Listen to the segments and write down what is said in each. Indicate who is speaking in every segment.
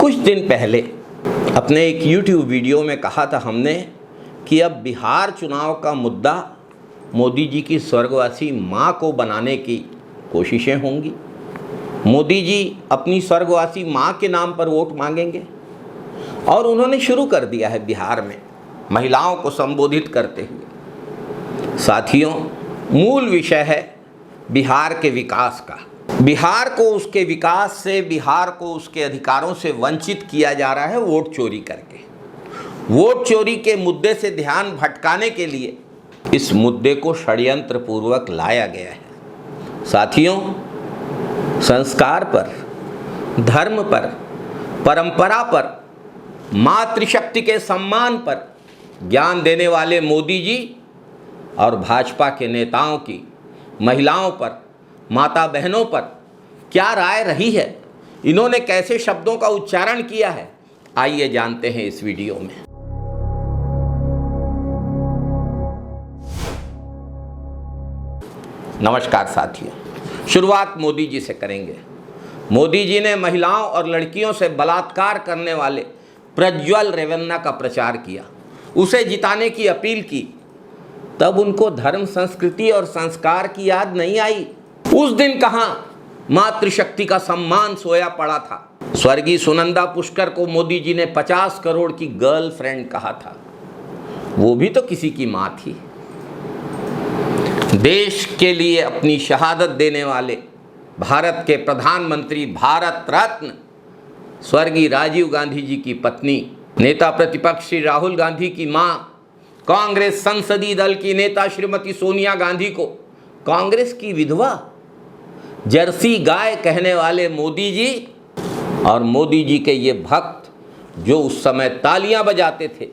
Speaker 1: कुछ दिन पहले अपने एक YouTube वीडियो में कहा था हमने कि अब बिहार चुनाव का मुद्दा मोदी जी की स्वर्गवासी मां को बनाने की कोशिशें होंगी। मोदी जी अपनी स्वर्गवासी मां के नाम पर वोट मांगेंगे और उन्होंने शुरू कर दिया है बिहार में महिलाओं को संबोधित करते हुए। साथियों, मूल विषय है बिहार के विकास का। बिहार को उसके विकास से, बिहार को उसके अधिकारों से वंचित किया जा रहा है वोट चोरी करके। वोट चोरी के मुद्दे से ध्यान भटकाने के लिए इस मुद्दे को षड्यंत्र पूर्वक लाया गया है। साथियों, संस्कार पर, धर्म पर, परंपरा पर, मातृशक्ति के सम्मान पर ज्ञान देने वाले मोदी जी और भाजपा के नेताओं की महिलाओं पर, माता बहनों पर क्या राय रही है, इन्होंने कैसे शब्दों का उच्चारण किया है, आइए जानते हैं इस वीडियो में। नमस्कार साथियों, शुरुआत मोदी जी से करेंगे। मोदी जी ने महिलाओं और लड़कियों से बलात्कार करने वाले प्रज्वल रेवन्ना का प्रचार किया, उसे जिताने की अपील की। तब उनको धर्म, संस्कृति और संस्कार की याद नहीं आई। उस दिन कहां मातृशक्ति का सम्मान सोया पड़ा था। स्वर्गीय सुनंदा पुष्कर को मोदी जी ने 50 करोड़ की गर्लफ्रेंड कहा था, वो भी तो किसी की मां थी। देश के लिए अपनी शहादत देने वाले भारत के प्रधानमंत्री, भारत रत्न स्वर्गीय राजीव गांधी जी की पत्नी, नेता प्रतिपक्ष श्री राहुल गांधी की मां, कांग्रेस संसदीय दल की नेता श्रीमती सोनिया गांधी को कांग्रेस की विधवा, जर्सी गाय कहने वाले मोदी जी और मोदी जी के ये भक्त जो उस समय तालियां बजाते थे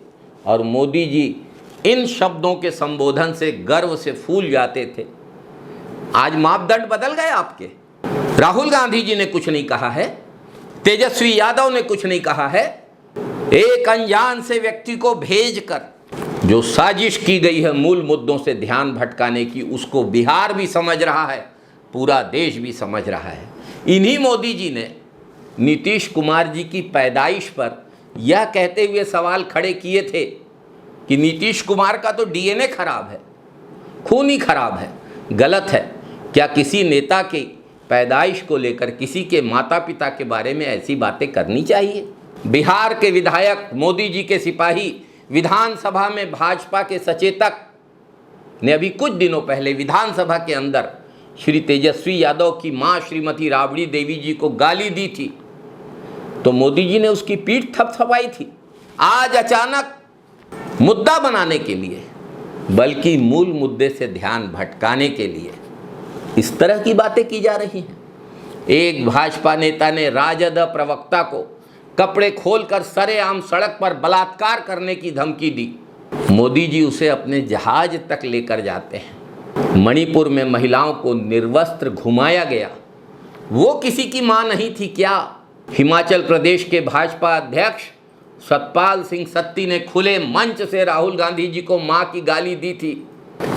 Speaker 1: और मोदी जी इन शब्दों के संबोधन से गर्व से फूल जाते थे, आज मापदंड बदल गए आपके। राहुल गांधी जी ने कुछ नहीं कहा है, तेजस्वी यादव ने कुछ नहीं कहा है। एक अनजान से व्यक्ति को भेजकर जो साजिश की गई है मूल मुद्दों से ध्यान भटकाने की, उसको बिहार भी समझ रहा है, पूरा देश भी समझ रहा है। इन्हीं मोदी जी ने नीतीश कुमार जी की पैदाइश पर यह कहते हुए सवाल खड़े किए थे कि नीतीश कुमार का तो डीएनए खराब है, खून ही खराब है, गलत है। क्या किसी नेता की पैदाइश को लेकर किसी के माता पिता के बारे में ऐसी बातें करनी चाहिए? बिहार के विधायक, मोदी जी के सिपाही, विधानसभा में भाजपा के सचेतक ने अभी कुछ दिनों पहले विधानसभा के अंदर श्री तेजस्वी यादव की मां श्रीमती राबड़ी देवी जी को गाली दी थी, तो मोदी जी ने उसकी पीठ थपथपाई थी। आज अचानक मुद्दा बनाने के लिए, बल्कि मूल मुद्दे से ध्यान भटकाने के लिए इस तरह की बातें की जा रही हैं। एक भाजपा नेता ने राजद प्रवक्ता को कपड़े खोलकर सरेआम सड़क पर बलात्कार करने की धमकी दी। मोदी जी उसे अपने जहाज तक लेकर जाते हैं। मणिपुर में महिलाओं को निर्वस्त्र घुमाया गया, वो किसी की मां नहीं थी क्या? हिमाचल प्रदेश के भाजपा अध्यक्ष सतपाल सिंह सत्ती ने खुले मंच से राहुल गांधी जी को मां की गाली दी थी।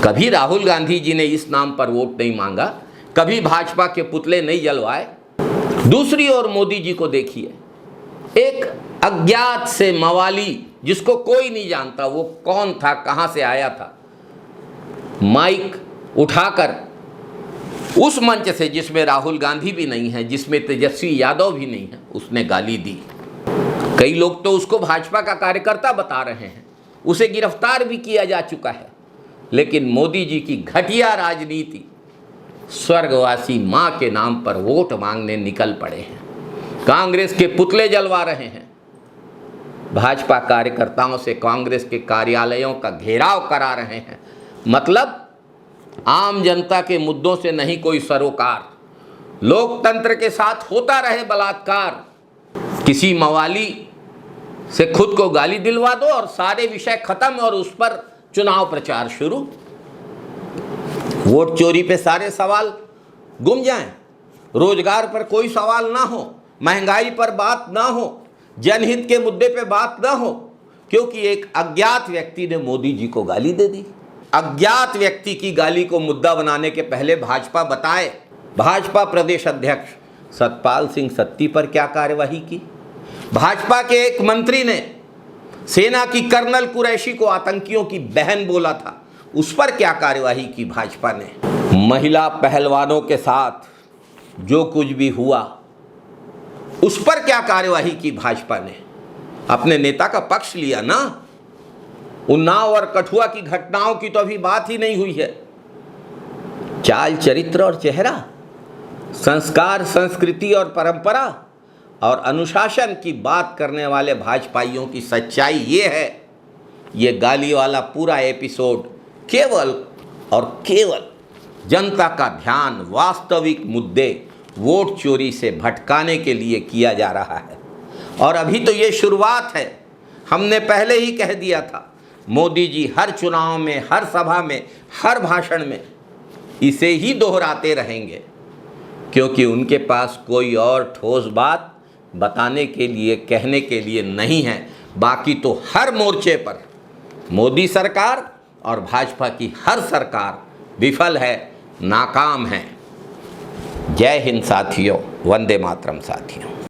Speaker 1: कभी राहुल गांधी जी ने इस नाम पर वोट नहीं मांगा, कभी भाजपा के पुतले नहीं जलवाए। दूसरी ओर मोदी जी को देखिए, एक अज्ञात से मवाली जिसको कोई नहीं जानता वो कौन था, कहां से आया था, माइक उठाकर उस मंच से जिसमें राहुल गांधी भी नहीं है, जिसमें तेजस्वी यादव भी नहीं है, उसने गाली दी। कई लोग तो उसको भाजपा का कार्यकर्ता बता रहे हैं, उसे गिरफ्तार भी किया जा चुका है। लेकिन मोदी जी की घटिया राजनीति, स्वर्गवासी मां के नाम पर वोट मांगने निकल पड़े हैं, कांग्रेस के पुतले जलवा रहे हैं, भाजपा कार्यकर्ताओं से कांग्रेस के कार्यालयों का घेराव करा रहे हैं। मतलब आम जनता के मुद्दों से नहीं कोई सरोकार, लोकतंत्र के साथ होता रहे बलात्कार। किसी मवाली से खुद को गाली दिलवा दो और सारे विषय खत्म और उस पर चुनाव प्रचार शुरू। वोट चोरी पे सारे सवाल गुम जाएं, रोजगार पर कोई सवाल ना हो, महंगाई पर बात ना हो, जनहित के मुद्दे पे बात ना हो, क्योंकि एक अज्ञात व्यक्ति ने मोदी जी को गाली दे दी। अज्ञात व्यक्ति की गाली को मुद्दा बनाने के पहले भाजपा बताए, भाजपा प्रदेश अध्यक्ष सतपाल सिंह सत्ती पर क्या कार्यवाही की, भाजपा के एक मंत्री ने सेना की कर्नल कुरैशी को आतंकियों की बहन बोला था, उस पर क्या कार्यवाही की भाजपा ने? महिला पहलवानों के साथ जो कुछ भी हुआ उस पर क्या कार्यवाही की भाजपा ने? अपने नेता का पक्ष लिया ना। उन्नाव और कठुआ की घटनाओं की तो अभी बात ही नहीं हुई है। चाल चरित्र और चेहरा, संस्कार, संस्कृति और परंपरा और अनुशासन की बात करने वाले भाजपाइयों की सच्चाई ये है, ये गाली वाला पूरा एपिसोड केवल और केवल जनता का ध्यान वास्तविक मुद्दे वोट चोरी से भटकाने के लिए किया जा रहा है। और अभी तो ये शुरुआत है। हमने पहले ही कह दिया था, मोदी जी हर चुनाव में, हर सभा में, हर भाषण में इसे ही दोहराते रहेंगे, क्योंकि उनके पास कोई और ठोस बात बताने के लिए, कहने के लिए नहीं है। बाकी तो हर मोर्चे पर मोदी सरकार और भाजपा की हर सरकार विफल है, नाकाम है। जय हिंद साथियों, वंदे मातरम साथियों।